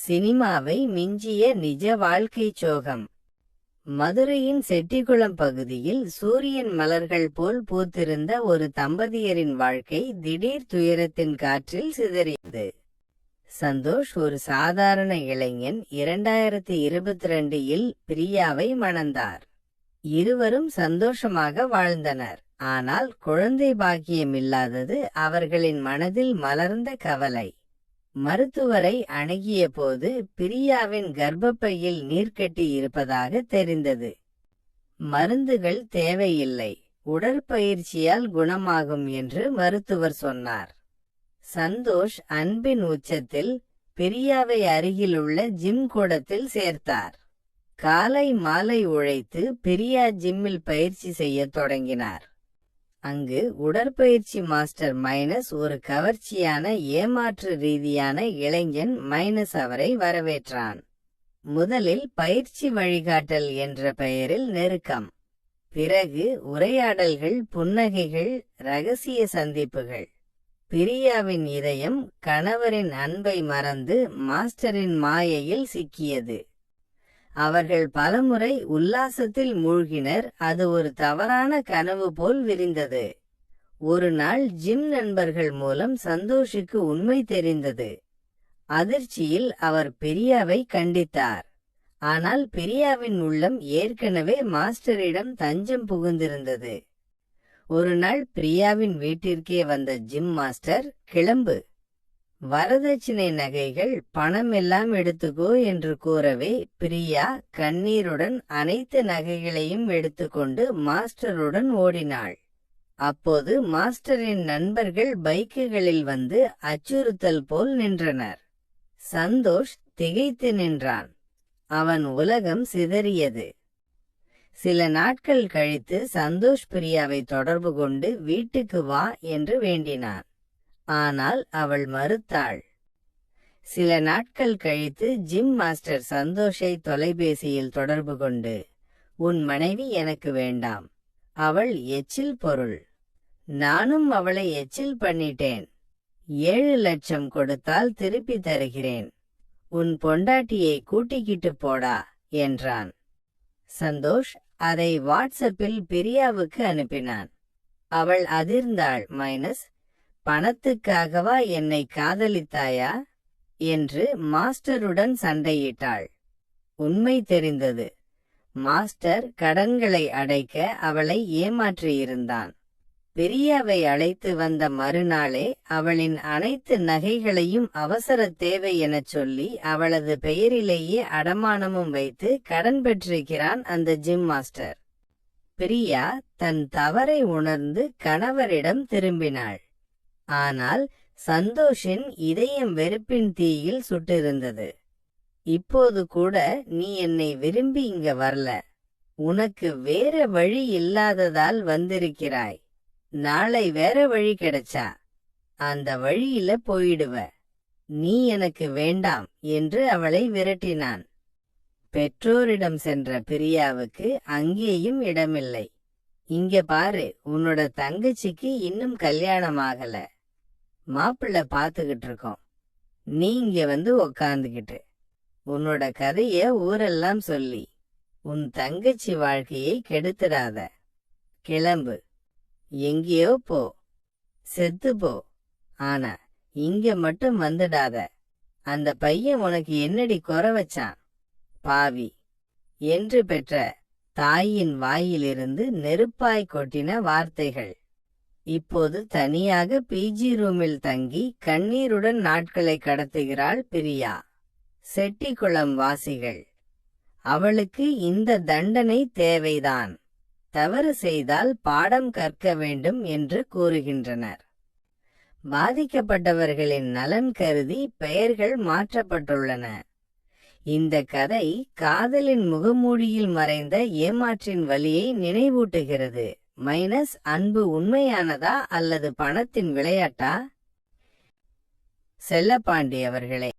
சினிமாவை மிஞ்சிய நிஜ வாழ்க்கை சோகம். மதுரையின் செட்டிக்குளம் பகுதியில் சூரியன் மலர்கள் போல் பூத்திருந்த ஒரு தம்பதியரின் வாழ்க்கை திடீர் துயரத்தின் காற்றில் சிதறியது. சந்தோஷ் ஒரு சாதாரண இளைஞன் 2022இல் பிரியாவை மணந்தார். இருவரும் சந்தோஷமாக வாழ்ந்தனர். ஆனால் குழந்தை பாக்கியம் இல்லாதது அவர்களின் மனதில் மலர்ந்த கவலை. மருத்துவரை அணுகிய போது பிரியாவின் கர்ப்பப்பையில் நீர்க்கட்டி இருப்பதாக தெரிந்தது. மருந்துகள் தேவையில்லை, உடற்பயிற்சியால் குணமாகும் என்று மருத்துவர் சொன்னார். சந்தோஷ் அன்பின் உச்சத்தில் பிரியாவை அருகிலுள்ள ஜிம் கூடத்தில் சேர்த்தார். காலை மாலை உழைத்து பிரியா ஜிம்மில் பயிற்சி செய்ய தொடங்கினார். அங்கு உடற்பயிற்சி மாஸ்டர் மைனஸ் ஒரு கவர்ச்சியான ஏமாற்று ரீதியான இளைஞன் மைனஸ் அவரை வரவேற்றான். முதலில் பயிற்சி வழிகாட்டல் என்ற பெயரில் நெருக்கம், பிறகு உரையாடல்கள், புன்னகைகள், ரகசிய சந்திப்புகள். பிரியாவின் இதயம் கணவரின் அன்பை மறந்து மாஸ்டரின் மாயையில் சிக்கியது. அவர்கள் பலமுறை உல்லாசத்தில் மூழ்கினர். அது ஒரு தவறான கனவு போல் விரிந்தது. ஒரு நாள் ஜிம் நண்பர்கள் மூலம் சந்தோஷுக்கு உண்மை தெரிந்தது. அதிர்ச்சியில் அவர் பிரியாவை கண்டித்தார். ஆனால் பிரியாவின் உள்ளம் ஏற்கனவே மாஸ்டரிடம் தஞ்சம் புகுந்திருந்தது. ஒரு நாள் பிரியாவின் வீட்டிற்கே வந்த ஜிம் மாஸ்டர், கிளம்பு, வரதட்சணை நகைகள், பணம் எல்லாம் எடுத்துக்கோ என்று கூறவே பிரியா கண்ணீருடன் அனைத்து நகைகளையும் எடுத்துக்கொண்டு மாஸ்டருடன் ஓடினாள். அப்போது மாஸ்டரின் நண்பர்கள் பைக்குகளில் வந்து அச்சுறுத்தல் போல் நின்றனர். சந்தோஷ் திகைத்து நின்றான். அவன் உலகம் சிதறியது. சில நாட்கள் கழித்து சந்தோஷ் பிரியாவை தொடர்பு கொண்டு வீட்டுக்கு வா என்று வேண்டினான். ஆனால் அவள் மறுத்தாள். சில நாட்கள் கழித்து ஜிம் மாஸ்டர் சந்தோஷை தொலைபேசியில் தொடர்பு கொண்டு, உன் மனைவி எனக்கு வேண்டாம், அவள் எச்சில் பொருள், நானும் அவளை எச்சில் பண்ணிட்டேன், 7 லட்சம் கொடுத்தால் திருப்பி தருகிறேன், உன் பொண்டாட்டியை கூட்டிக்கிட்டு போடா என்றான். சந்தோஷ் அதை வாட்ஸ்அப்பில் பிரியாவுக்கு அனுப்பினான். அவள் அதிர்ந்தாள். மைனஸ், பணத்துக்காகவா என்னை காதலித்தாயா என்று மாஸ்டருடன் சண்டையிட்டாள். உண்மை தெரிந்தது. மாஸ்டர் கடன்களை அடைக்க அவளை ஏமாற்றியிருந்தான். பிரியாவை அழைத்து வந்த மறுநாளே அவளின் அனைத்து நகைகளையும் அவசர தேவை எனச் சொல்லி அவளது பெயரிலேயே அடமானமும் வைத்து கடன் பெற்றிருக்கிறான் அந்த ஜிம் மாஸ்டர். பிரியா தன் தவறை உணர்ந்து கணவரிடம் திரும்பினாள். ஆனால் சந்தோஷின் இதயம் வெறுப்பின் தீயில் சுட்டிருந்தது. இப்போது கூட நீ என்னை விரும்பி இங்க வரல, உனக்கு வேற வழி இல்லாததால் வந்திருக்கிறாய். நாளை வேற வழி கிடைச்சா அந்த வழியில போயிடுவ. நீ எனக்கு வேண்டாம் என்று அவளை விரட்டினான். பெற்றோரிடம் சென்ற பிரியாவுக்கு அங்கேயும் இடமில்லை. இங்க பாரு, உன்னோட தங்கச்சிக்கு இன்னும் கல்யாணம் ஆகல, மாப்பிள்ளை பாத்துக்கிட்டு இருக்கோம், நீ இங்க வந்து உக்காந்துக்கிட்டு உன்னோட கதைய ஊரெல்லாம் சொல்லி உன் தங்கச்சி வாழ்க்கையை கெடுத்துடாத. கிளம்பு, எங்கேயோ போ, செத்து போ, ஆனா இங்க மட்டும் வந்துடாத. அந்த பையன் உனக்கு என்னடி குறை வச்சான் பாவி என்று பெற்ற தாயின் வாயிலிருந்து நெருப்பாய் கொட்டின வார்த்தைகள். இப்போது தனியாக பிஜி ரூமில் தங்கி கண்ணீருடன் நாட்களை கடத்துகிறாள் பிரியா. செட்டிக்குளம் வாசிகள் அவளுக்கு இந்த தண்டனை தேவைதான், தவறு செய்தால் பாடம் கற்க வேண்டும் என்று கூறுகின்றனர். பாதிக்கப்பட்டவர்களின் நலன் கருதி பெயர்கள் மாற்றப்பட்டுள்ளன. இந்த கதை காதலின் முகமூடியில் மறைந்த ஏமாற்றின் வலியை நினைவூட்டுகிறது. மைனஸ், அன்பு உண்மையானதா அல்லது பணத்தின் விளையாட்டா? செல்லப்பாண்டி அவர்களே.